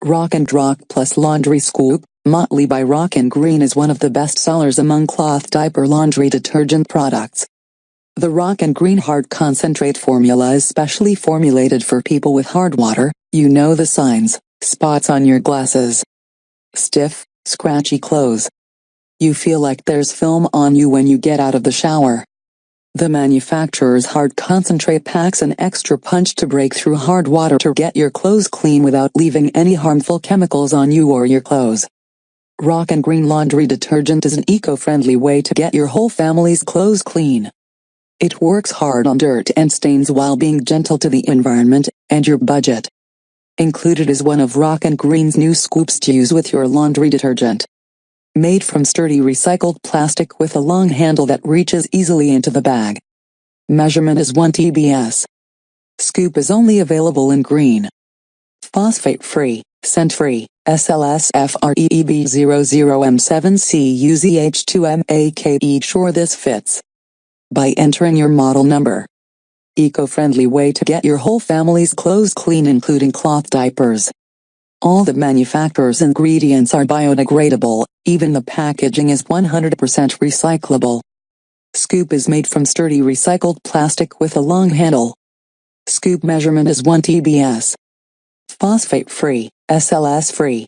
Rockin Plus Laundry Scoop, Motley by Rockin Green is one of the best sellers among cloth diaper laundry detergent products. The Rockin Green Hard Concentrate formula is specially formulated for people with hard water, you know the signs, spots on your glasses, stiff, scratchy clothes. You feel like there's film on you when you get out of the shower. The manufacturer's hard concentrate packs an extra punch to break through hard water to get your clothes clean without leaving any harmful chemicals on you or your clothes. Rockin Green Laundry Detergent is an eco-friendly way to get your whole family's clothes clean. It works hard on dirt and stains while being gentle to the environment and your budget. Included is one of Rockin Green's new scoops to use with your laundry detergent. Made from sturdy recycled plastic with a long handle that reaches easily into the bag. Measurement is 1 TBS. Scoop is only available in green. Phosphate-free, scent-free, SLSFREEB00M7CUZH2MAKE. Sure this fits. By entering your model number. Eco-friendly way to get your whole family's clothes clean, including cloth diapers. All the manufacturer's ingredients are biodegradable, even the packaging is 100% recyclable. Scoop is made from sturdy recycled plastic with a long handle. Scoop measurement is 1 TBS. Phosphate-free, SLS-free.